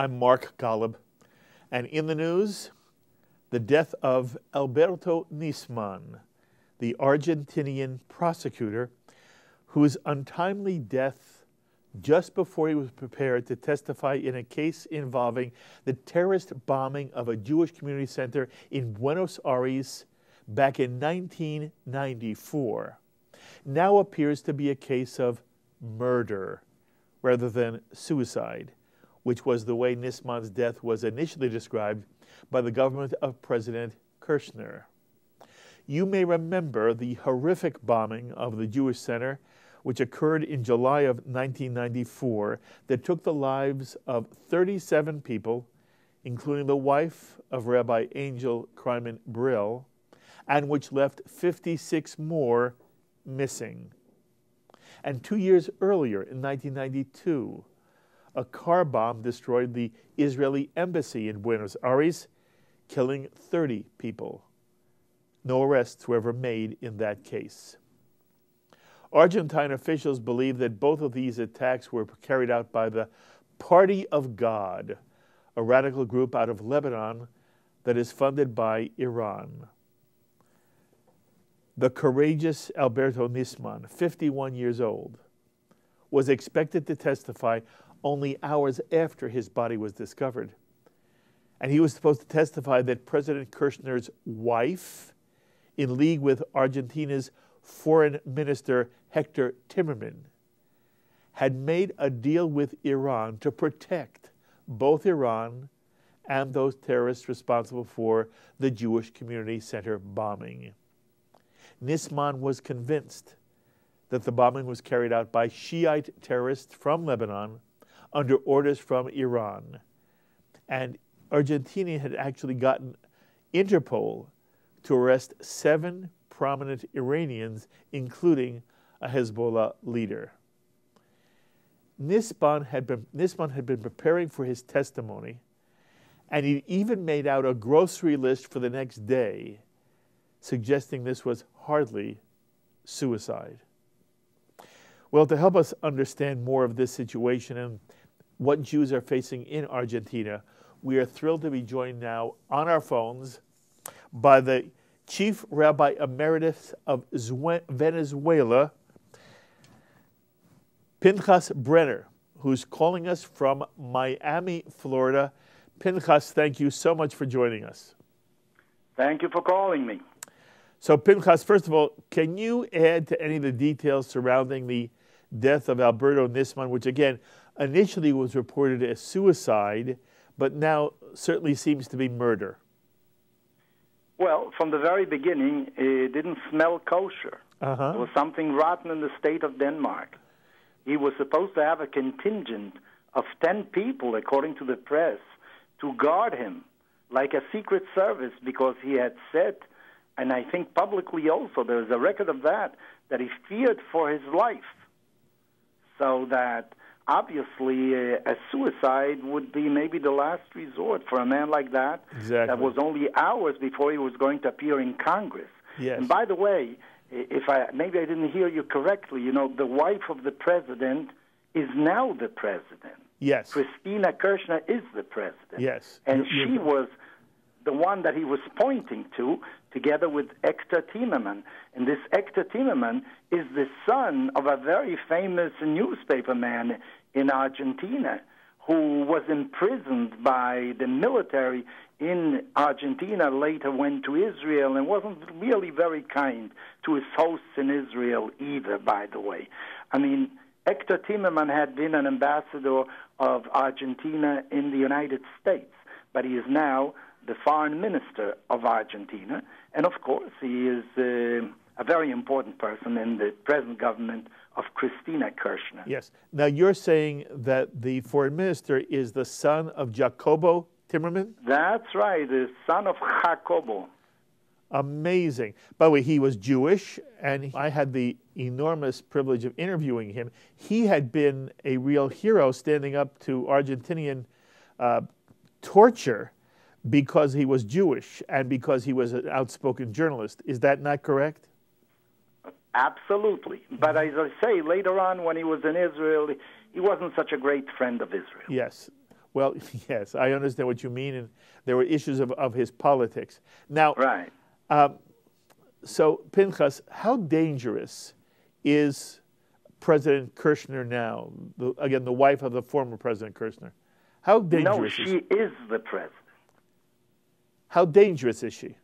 I'm Mark Golub, and in the news, the death of Alberto Nisman, the Argentinian prosecutor whose untimely death just before he was prepared to testify in a case involving the terrorist bombing of a Jewish community center in Buenos Aires back in 1994, now appears to be a case of murder rather than suicide, which was the way Nisman's death was initially described by the government of President Kirchner. You may remember the horrific bombing of the Jewish center, which occurred in July of 1994, that took the lives of 37 people, including the wife of Rabbi Angel Kreiman Brill, and which left 56 more missing. And 2 years earlier, in 1992, a car bomb destroyed the Israeli embassy in Buenos Aires, killing 30 people. No arrests were ever made in that case. Argentine officials believe that both of these attacks were carried out by the Party of God, a radical group out of Lebanon that is funded by Iran. The courageous Alberto Nisman, 51 years old, was expected to testify only hours after his body was discovered. And he was supposed to testify that President Kirchner's wife, in league with Argentina's Foreign Minister Hector Timmerman, had made a deal with Iran to protect both Iran and those terrorists responsible for the Jewish Community Center bombing. Nisman was convinced that the bombing was carried out by Shiite terrorists from Lebanon under orders from Iran. And Argentina had actually gotten Interpol to arrest 7 prominent Iranians, including a Hezbollah leader. Nisman had been preparing for his testimony, and he even made out a grocery list for the next day, suggesting this was hardly suicide. Well, to help us understand more of this situation and what Jews are facing in Argentina, we are thrilled to be joined now on our phones by the Chief Rabbi Emeritus of Venezuela, Pynchas Brenner, who's calling us from Miami, Florida. Pynchas, thank you so much for joining us. Thank you for calling me. So, Pynchas, first of all, can you add to any of the details surrounding the death of Alberto Nisman, which, again, initially was reported as suicide, but now certainly seems to be murder? Well, from the very beginning, it didn't smell kosher. There was something rotten in the state of Denmark. He was supposed to have a contingent of 10 people, according to the press, to guard him like a secret service, because he had said, and I think publicly also, there's a record of that he feared for his life. So that obviously a suicide would be maybe the last resort for a man like that. Exactly. That was only hours before he was going to appear in Congress. Yes. And by the way, maybe I didn't hear you correctly, the wife of the president is now the president. Yes. Cristina Kirchner is the president. Yes. And she was the one that he was pointing to, together with Hector Timmerman. And this Hector Timmerman is the son of a very famous newspaper man in Argentina who was imprisoned by the military in Argentina, later went to Israel, and wasn't really very kind to his hosts in Israel either, by the way. I mean, Hector Timmerman had been an ambassador of Argentina in the United States, but he is now the foreign minister of Argentina, and of course he is a very important person in the present government of Cristina Kirchner. Yes. Now you're saying that the foreign minister is the son of Jacobo Timmerman? That's right, the son of Jacobo. Amazing. By the way, he was Jewish, and I had the enormous privilege of interviewing him. He had been a real hero standing up to Argentinian torture because he was Jewish and because he was an outspoken journalist. Is that not correct? Absolutely. But as I say, later on when he was in Israel, he wasn't such a great friend of Israel. Yes. Well, yes, I understand what you mean, and there were issues of his politics. Now, Right. So, Pynchas, how dangerous is President Kirchner now? Again, the wife of the former President Kirchner. How dangerous No, is she is the president. How dangerous is she?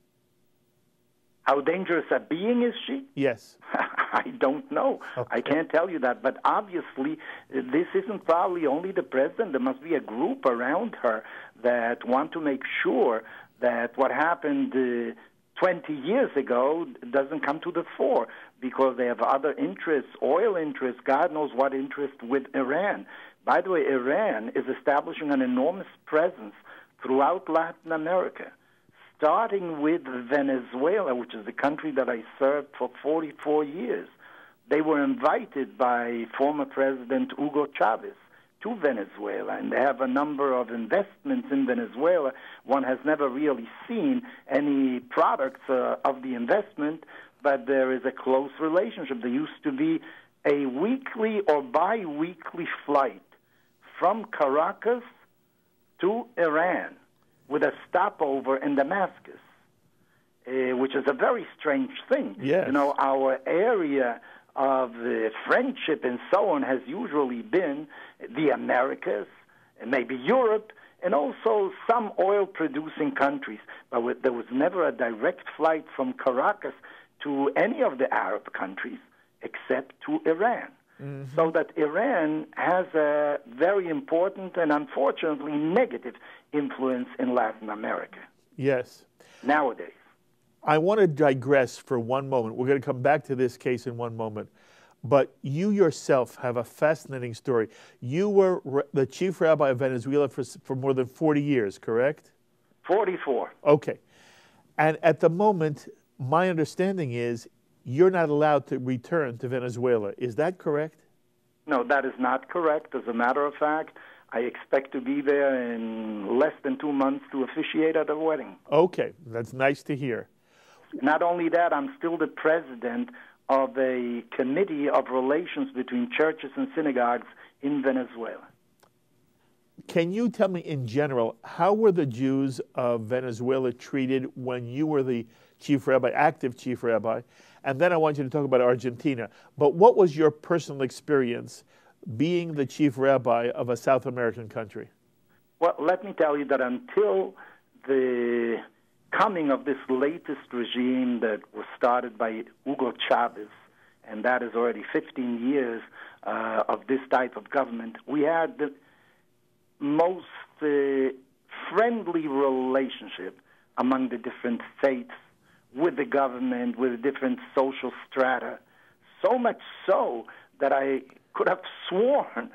How dangerous a being is she? Yes. I don't know. Okay. I can't tell you that. But obviously, this isn't probably only the president. There must be a group around her that want to make sure that what happened 20 years ago doesn't come to the fore, because they have other interests, oil interests, God knows what interest with Iran. By the way, Iran is establishing an enormous presence throughout Latin America, starting with Venezuela, which is the country that I served for 44 years. They were invited by former President Hugo Chavez to Venezuela, and they have a number of investments in Venezuela. One has never really seen any products of the investment, but there is a close relationship. There used to be a weekly or bi-weekly flight from Caracas to Iran with a stopover in Damascus, which is a very strange thing. Yes. You know, our area of friendship and so on has usually been the Americas, and maybe Europe, and also some oil-producing countries. But there was never a direct flight from Caracas to any of the Arab countries except to Iran. Mm-hmm. So that Iran has a very important and unfortunately negative influence in Latin America. Yes. Nowadays. I want to digress for one moment. We're going to come back to this case in one moment. But you yourself have a fascinating story. You were the chief rabbi of Venezuela for more than 40 years, correct? 44. Okay. And at the moment, my understanding is you're not allowed to return to Venezuela. Is that correct? No, that is not correct. As a matter of fact, I expect to be there in less than 2 months to officiate at a wedding. Okay, that's nice to hear. Not only that, I'm still the president of a committee of relations between churches and synagogues in Venezuela. Can you tell me in general, how were the Jews of Venezuela treated when you were the chief rabbi, active chief rabbi? And then I want you to talk about Argentina. But what was your personal experience being the chief rabbi of a South American country? Well, let me tell you that until the coming of this latest regime that was started by Hugo Chavez, and that is already 15 years of this type of government, we had the most friendly relationship among the different faiths with the government, with different social strata, so much so that I could have sworn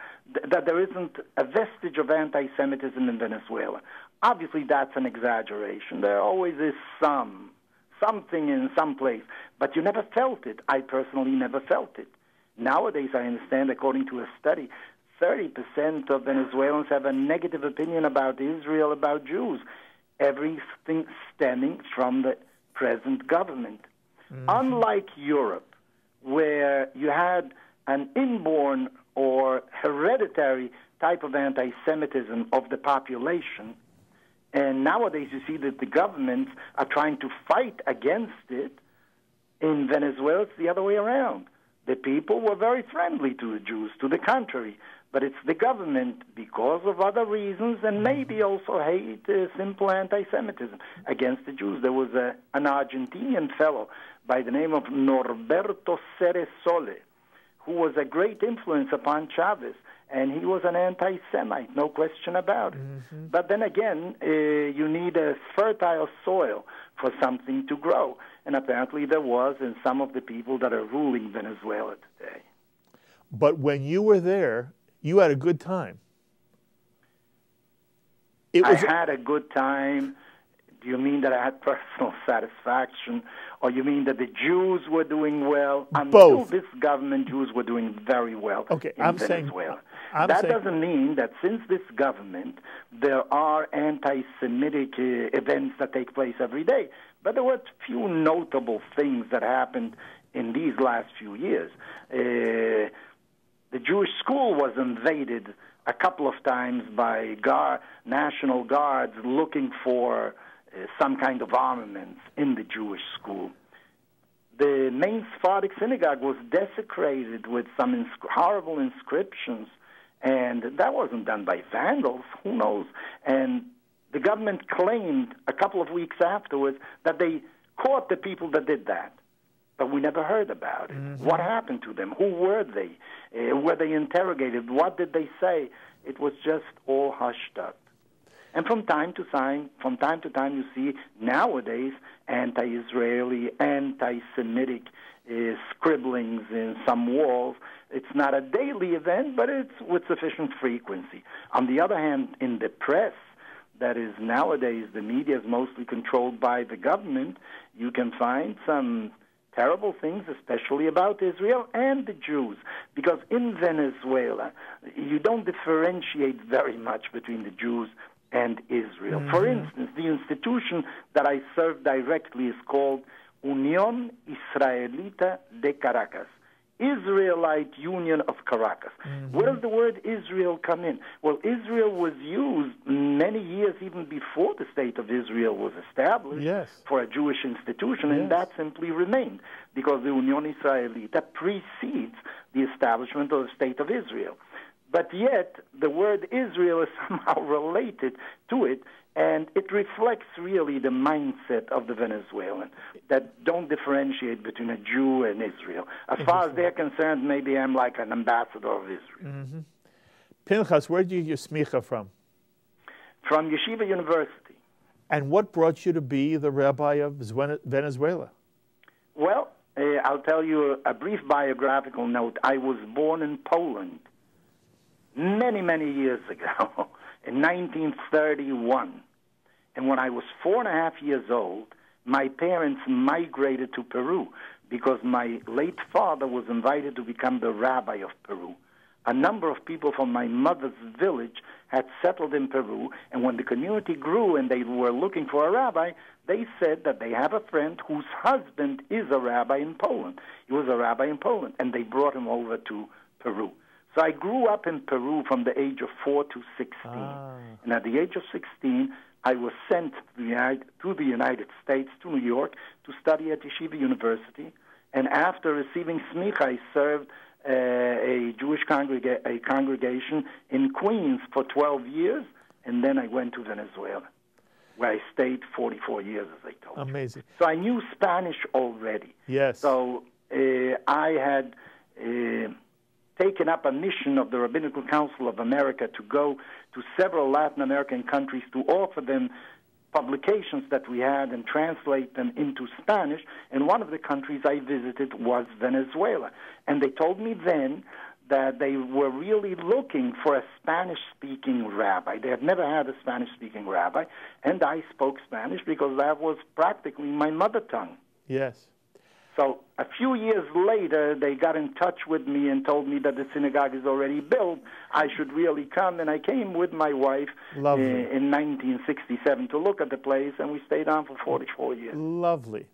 that there isn't a vestige of anti-Semitism in Venezuela. Obviously, that's an exaggeration. There always is something in some place, but you never felt it. I personally never felt it. Nowadays, I understand, according to a study, 30% of Venezuelans have a negative opinion about Israel, about Jews, everything stemming from the present government. Mm-hmm. Unlike Europe, where you had an inborn or hereditary type of anti-Semitism of the population, and nowadays you see that the governments are trying to fight against it. In Venezuela, it's the other way around. The people were very friendly to the Jews, to the contrary. But it's the government, because of other reasons, and maybe also hate, simple anti-Semitism against the Jews. There was an Argentinian fellow by the name of Norberto Ceresole, who was a great influence upon Chavez, and he was an anti-Semite, no question about it. Mm-hmm. But then again, you need a fertile soil for something to grow, and apparently there was in some of the people that are ruling Venezuela today. But when you were there, you had a good time. I had a good time. Do you mean that I had personal satisfaction, or you mean that the Jews were doing well? Until Both. this government, Jews were doing very well in Venezuela. That doesn't mean that since this government, there are anti-Semitic events that take place every day. But there were a few notable things that happened in these last few years. The Jewish school was invaded a couple of times by National Guards looking for some kind of armaments in the Jewish school. The main Sephardic synagogue was desecrated with some horrible inscriptions, and that wasn't done by vandals, who knows? And the government claimed a couple of weeks afterwards that they caught the people that did that. But we never heard about it. Mm-hmm. What happened to them? Who were they? Were they interrogated? What did they say? It was just all hushed up. And from time to time, you see nowadays anti-Israeli, anti-Semitic scribblings in some walls. It's not a daily event, but it's with sufficient frequency. On the other hand, in the press, that is nowadays the media is mostly controlled by the government, you can find some terrible things, especially about Israel and the Jews, because in Venezuela, you don't differentiate very much between the Jews and Israel. Mm-hmm. For instance, the institution that I serve directly is called Unión Israelita de Caracas, Israelite Union of Caracas. Mm-hmm. Where does the word Israel come in? Well, Israel was used many years even before the State of Israel was established for a Jewish institution, and that simply remained because the Unión Israelita precedes the establishment of the State of Israel. But yet, the word Israel is somehow related to it, and it reflects really the mindset of the Venezuelan, that don't differentiate between a Jew and Israel. As far as they're concerned, maybe I'm like an ambassador of Israel. Mm-hmm. Pynchas, where did you get your smicha from? From Yeshiva University. And what brought you to be the rabbi of Venezuela? Well, I'll tell you a brief biographical note. I was born in Poland many, many years ago, in 1931. And when I was 4.5 years old, my parents migrated to Peru because my late father was invited to become the rabbi of Peru. A number of people from my mother's village had settled in Peru, and when the community grew and they were looking for a rabbi, they said that they have a friend whose husband is a rabbi in Poland. He was a rabbi in Poland, and they brought him over to Peru. So I grew up in Peru from the age of 4 to 16. And at the age of 16, I was sent to the United States, to New York, to study at Yeshiva University. And after receiving smicha, I served a Jewish congregation in Queens for 12 years. And then I went to Venezuela, where I stayed 44 years, as I told you. Amazing. So I knew Spanish already. Yes. So I had taken up a mission of the Rabbinical Council of America to go to several Latin American countries to offer them publications that we had and translate them into Spanish. And one of the countries I visited was Venezuela. And they told me then that they were really looking for a Spanish-speaking rabbi. They had never had a Spanish-speaking rabbi, and I spoke Spanish because that was practically my mother tongue. Yes. So a few years later, they got in touch with me and told me that the synagogue is already built. I should really come, and I came with my wife in 1967 to look at the place, and we stayed on for 44 years. Lovely.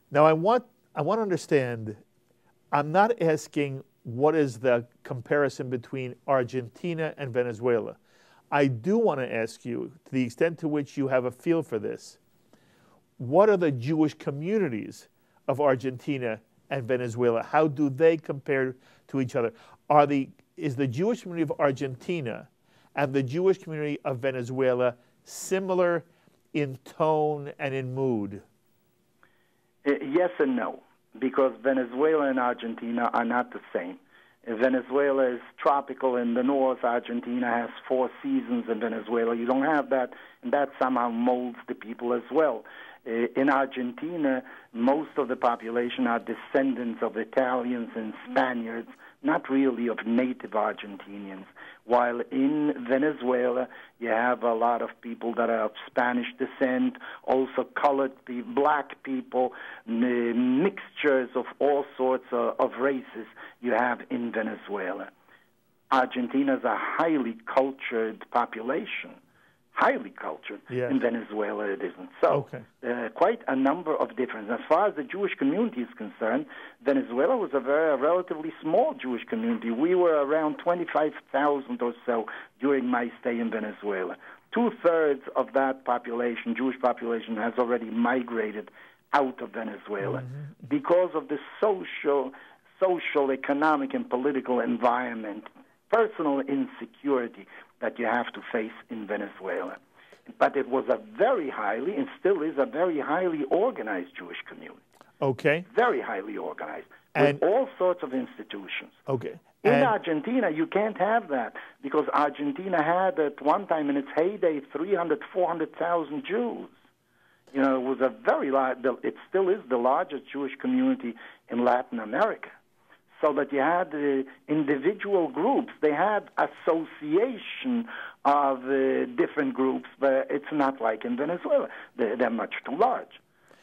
Now, I want to understand, I'm not asking what is the comparison between Argentina and Venezuela. I do want to ask you, to the extent to which you have a feel for this, what are the Jewish communities of Argentina and Venezuela? How do they compare to each other? Is the Jewish community of Argentina and the Jewish community of Venezuela similar in tone and in mood? Yes and no, because Venezuela and Argentina are not the same. Venezuela is tropical in the north. Argentina has 4 seasons in Venezuela. You don't have that, and that somehow molds the people as well. In Argentina, most of the population are descendants of Italians and Spaniards, not really of native Argentinians. While in Venezuela, you have a lot of people that are of Spanish descent, also colored people, black people, mixtures of all sorts of races you have in Venezuela. Argentina is a highly cultured population, highly cultured. Yes. In Venezuela, it isn't so. Okay. Quite a number of differences. As far as the Jewish community is concerned, Venezuela was a relatively small Jewish community. We were around 25,000 or so during my stay in Venezuela. 2/3 of that population, Jewish population, has already migrated out of Venezuela because of the social, economic, and political environment, personal insecurity that you have to face in Venezuela. But it was a very highly, and still is a very highly organized Jewish community. Okay. Very highly organized, with all sorts of institutions. Okay. In Argentina, you can't have that, because Argentina had at one time in its heyday 300,000, 400,000 Jews. You know, it was a very large, it still is the largest Jewish community in Latin America. So that you had individual groups. They had association of different groups, but it's not like in Venezuela. They're much too large.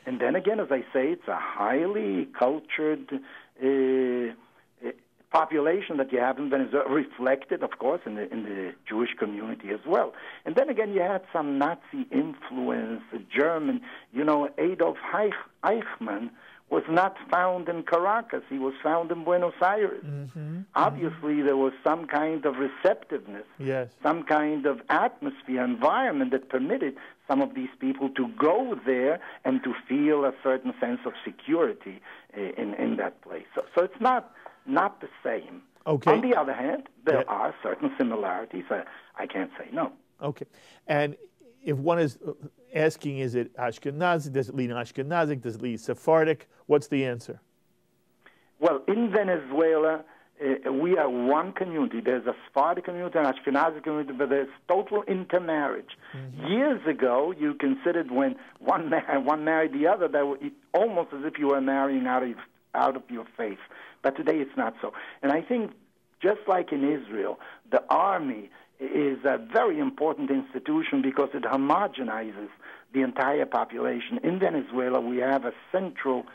And then again, as I say, it's a highly cultured population that you have in Venezuela, reflected, of course, in the Jewish community as well. And then again, you had some Nazi influence, German. You know, Adolf Eichmann was not found in Caracas. He was found in Buenos Aires. Obviously, there was some kind of receptiveness, some kind of atmosphere, environment that permitted some of these people to go there and to feel a certain sense of security in that place. So it's not the same. Okay. On the other hand, there are certain similarities. I can't say no. Okay. And if one is asking, is it Ashkenazi? Does it lean Ashkenazic? Does it lean Sephardic? What's the answer? Well, in Venezuela, we are one community. There's a Sephardic community and Ashkenazi community, but there's total intermarriage. Years ago, you considered when one married the other, that was almost as if you were marrying out of your faith. But today it's not so. And I think, just like in Israel, the army is a very important institution because it homogenizes the entire population. In Venezuela, we have a central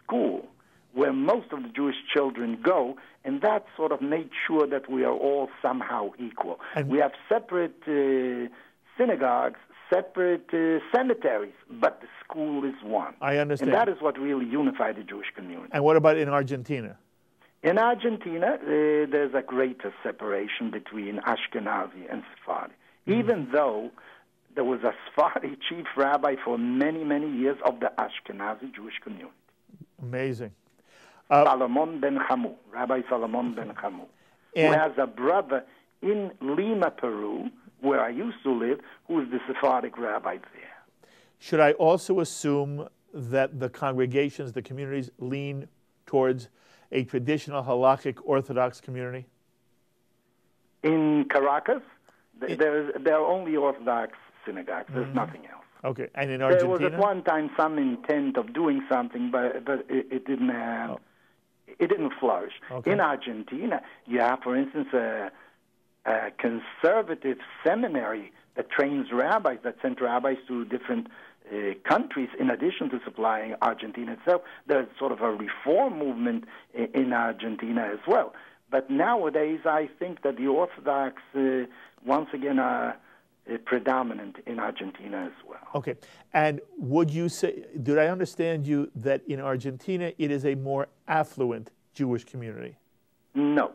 school where most of the Jewish children go, and that sort of made sure that we are all somehow equal. And we have separate synagogues, separate cemeteries, but the school is one. I understand. And that is what really unified the Jewish community. And what about in Argentina? In Argentina, there's a greater separation between Ashkenazi and Sephardi, even though there was a Sephardi chief rabbi for many, many years of the Ashkenazi Jewish community. Amazing. Salomon ben Hamu, Rabbi Salomon ben Hamu, who has a brother in Lima, Peru, where I used to live, who is the Sephardic rabbi there. Should I also assume that the congregations, the communities, lean towards a traditional halakhic Orthodox community? In Caracas, there are only Orthodox synagogues. There's nothing else. Okay, and in Argentina? There was at one time some intent of doing something, but it didn't have, it didn't flourish. Okay. In Argentina, you have, for instance, a conservative seminary that trains rabbis, that sent rabbis to different countries, in addition to supplying Argentina itself. There's sort of a reform movement in Argentina as well. But nowadays, I think that the Orthodox, once again, are predominant in Argentina as well. Okay. And would you say, did I understand you that in Argentina it is a more affluent Jewish community? No.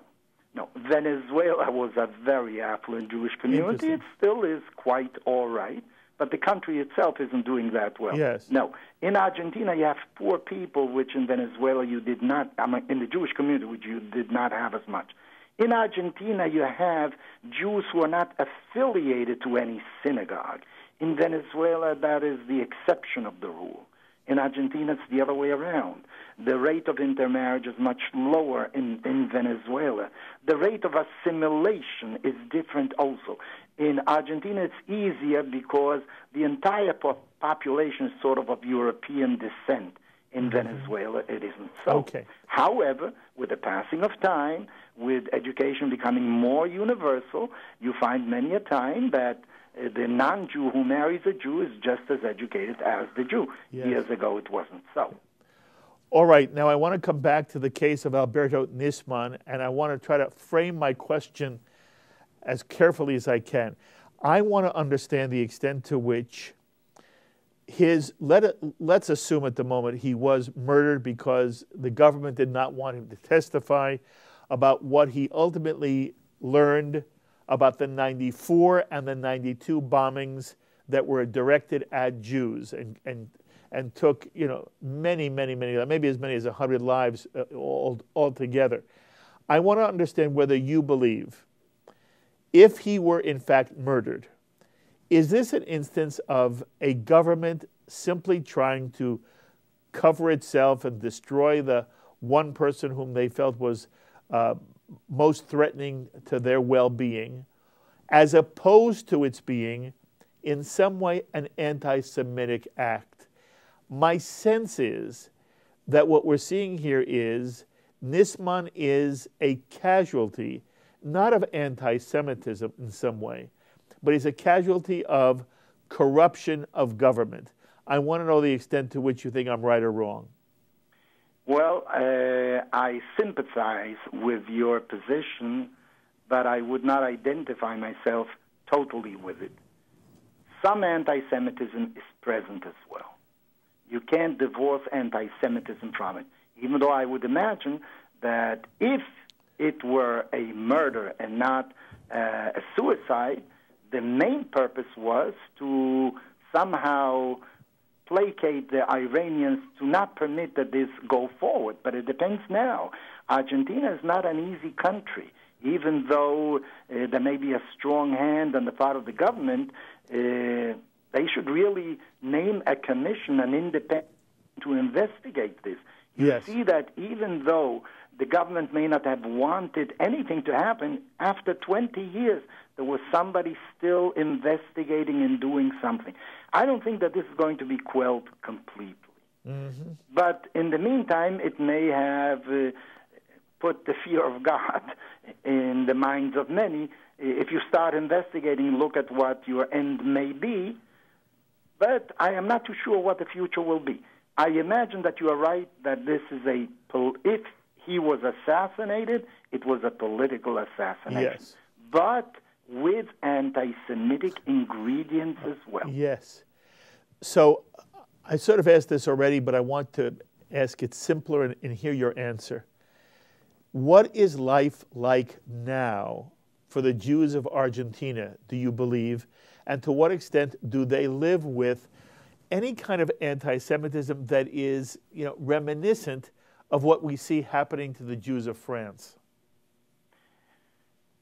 No. Venezuela was a very affluent Jewish community. It still is quite all right. But the country itself isn't doing that well. Yes. No. In Argentina, you have poor people, which in Venezuela you did not, in the Jewish community, which you did not have as much. In Argentina, you have Jews who are not affiliated to any synagogue. In Venezuela, that is the exception of the rule. In Argentina, it's the other way around. The rate of intermarriage is much lower in Venezuela. The rate of assimilation is different also. In Argentina, it's easier because the entire population is sort of European descent. In Venezuela, it isn't so. Okay. However, with the passing of time, with education becoming more universal, you find many a time that the non-Jew who marries a Jew is just as educated as the Jew. Yes. Years ago, it wasn't so. All right. Now, I want to come back to the case of Alberto Nisman, and I want to try to frame my question as carefully as I can. I want to understand the extent to which let's assume at the moment he was murdered because the government did not want him to testify about what he ultimately learned about the 94 and the 92 bombings that were directed at Jews and took, many, maybe as many as 100 lives altogether. I want to understand whether you believe, if he were in fact murdered, is this an instance of a government simply trying to cover itself and destroy the one person whom they felt was most threatening to their well-being, as opposed to its being in some way an anti-Semitic act? My sense is that what we're seeing here is Nisman is a casualty, not of anti-Semitism in some way, but he's a casualty of corruption of government. I want to know the extent to which you think I'm right or wrong. Well, I sympathize with your position, but I would not identify myself totally with it. Some anti-Semitism is present as well. You can't divorce anti-Semitism from it, even though I would imagine that if it were a murder and not a suicide, the main purpose was to somehow placate the Iranians to not permit that this go forward. But it depends now. Argentina is not an easy country. Even though there may be a strong hand on the part of the government, they should really name a commission, an independent, to investigate this. You see that even though the government may not have wanted anything to happen, after 20 years, there was somebody still investigating and doing something. I don't think that this is going to be quelled completely. Mm-hmm. But in the meantime, it may have put the fear of God in the minds of many. If you start investigating, look at what your end may be. But I am not too sure what the future will be. I imagine that you are right, that this is if he was assassinated, it was a political assassination. Yes. But with anti-Semitic ingredients as well. Yes. So I sort of asked this already, but I want to ask it simpler and hear your answer. What is life like now for the Jews of Argentina, do you believe? And to what extent do they live with any kind of anti-Semitism that is, reminiscent of what we see happening to the Jews of France?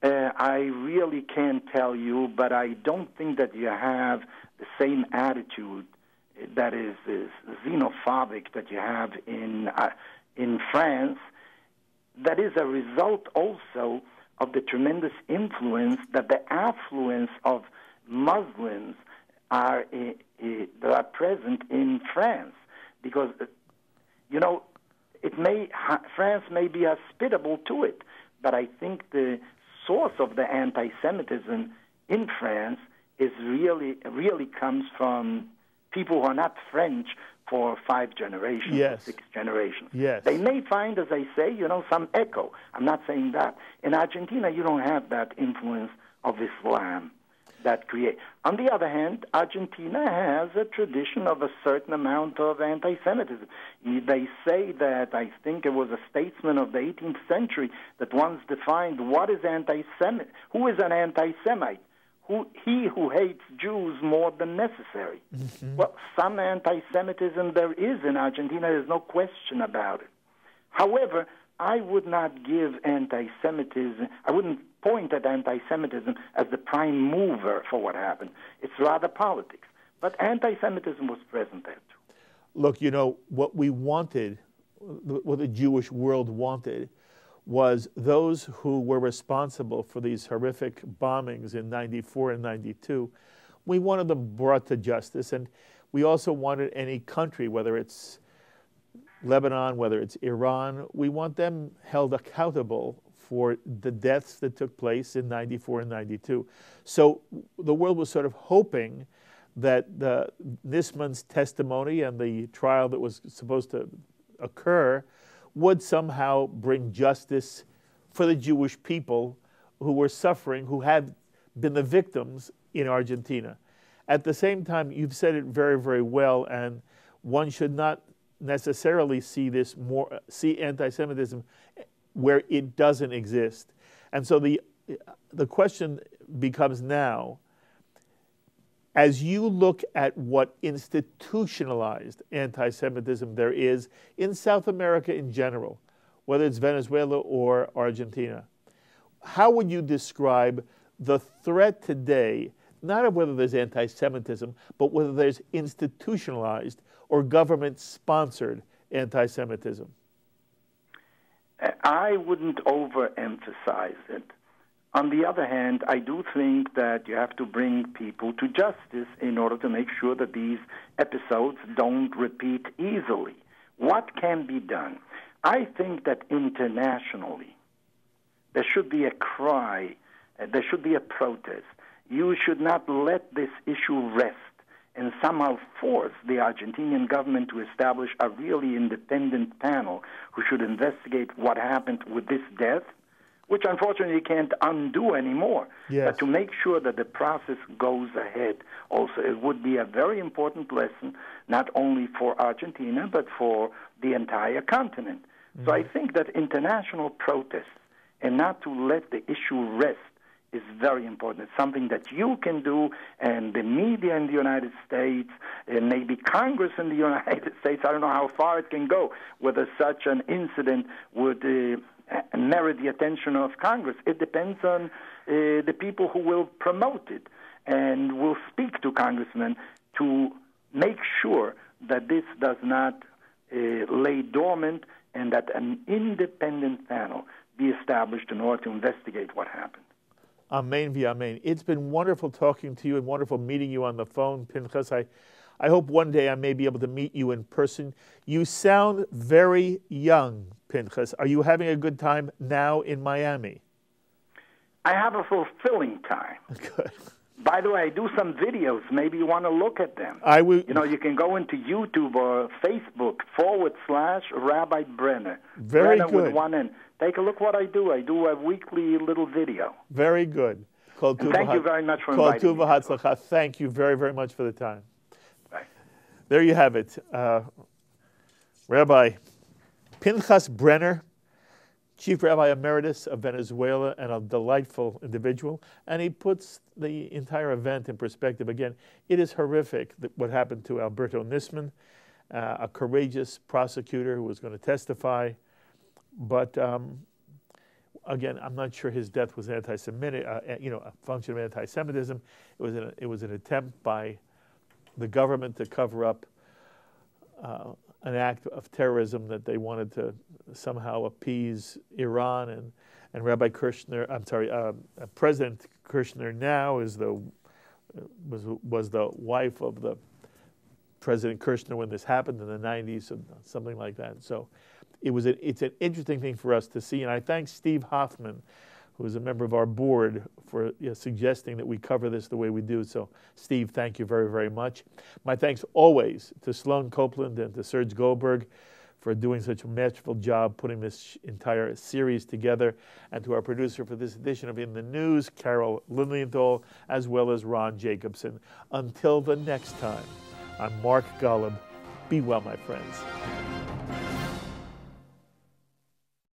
I really can't tell you, but I don't think that you have the same attitude that is xenophobic that you have in France. That is a result also of the tremendous influence that the affluence of Muslims that are present in France, because France may be hospitable to it, but I think the source of the anti-Semitism in France is really comes from people who are not French for 5 generations, or 6 generations. Yes. They may find, as I say, some echo. I'm not saying that. In Argentina, you don't have that influence of Islam that create. On the other hand, Argentina has a tradition of a certain amount of anti-Semitism. They say that, I think it was a statesman of the 18th century that once defined what is anti-Semite. Who is an anti-Semite? He who hates Jews more than necessary. Mm-hmm. Well, some anti-Semitism there is in Argentina. There's no question about it. However, I would not give anti-Semitism, I wouldn't point at anti-Semitism as the prime mover for what happened. It's rather politics. But anti-Semitism was present there too. Look, what we wanted, what the Jewish world wanted, was those who were responsible for these horrific bombings in 94 and 92, we wanted them brought to justice. And we also wanted any country, whether it's Lebanon, whether it's Iran, we want them held accountable for the deaths that took place in 94 and 92. So the world was sort of hoping that Nisman's testimony and the trial that was supposed to occur would somehow bring justice for the Jewish people who were suffering, who had been the victims in Argentina. At the same time, you've said it very, very well, and one should not necessarily see anti-Semitism where it doesn't exist. And so the question becomes now, as you look at what institutionalized anti-Semitism there is in South America in general, whether it's Venezuela or Argentina, how would you describe the threat today, not of whether there's anti-Semitism, but whether there's institutionalized or government-sponsored anti-Semitism? I wouldn't overemphasize it. On the other hand, I do think that you have to bring people to justice in order to make sure that these episodes don't repeat easily. What can be done? I think that internationally, there should be a cry, there should be a protest. You should not let this issue rest and somehow force the Argentinian government to establish a really independent panel who should investigate what happened with this death, which unfortunately you can't undo anymore. Yes. But to make sure that the process goes ahead also, it would be a very important lesson, not only for Argentina, but for the entire continent. Mm-hmm. So I think that international protests and not to let the issue rest is very important. It's something that you can do, and the media in the United States, and maybe Congress in the United States, I don't know how far it can go, whether such an incident would merit the attention of Congress. It depends on the people who will promote it and will speak to congressmen to make sure that this does not lay dormant and that an independent panel be established in order to investigate what happened. Amen via amen. It's been wonderful talking to you and wonderful meeting you on the phone, Pynchas. I hope one day I may be able to meet you in person. You sound very young, Pynchas. Are you having a good time now in Miami? I have a fulfilling time. Good. By the way, I do some videos. Maybe you want to look at them. I will. You know, you can go into YouTube or Facebook /Rabbi Brener. Very Brenner good. With one N. Take a look what I do. I do a weekly little video. Very good. And thank you very much for inviting me. Thank you very, very much for the time. Bye. There you have it. Rabbi Pynchas Brenner, Chief Rabbi Emeritus of Venezuela, and a delightful individual. And he puts the entire event in perspective. Again, it is horrific what happened to Alberto Nisman, a courageous prosecutor who was going to testify. But again, I'm not sure his death was anti-Semitic, a function of anti-Semitism. It was an attempt by the government to cover up an act of terrorism that they wanted to somehow appease Iran. And Rabbi Kirshner, President Kirshner now was the wife of the President Kirshner when this happened in the 90s, and something like that. So it's an interesting thing for us to see. And I thank Steve Hoffman, who is a member of our board, for suggesting that we cover this the way we do. So, Steve, thank you very, very much. My thanks always to Sloan Copeland and to Serge Goldberg for doing such a masterful job putting this entire series together, and to our producer for this edition of In the News, Carol Lilienthal, as well as Ron Jacobson. Until the next time, I'm Mark Golub. Be well, my friends.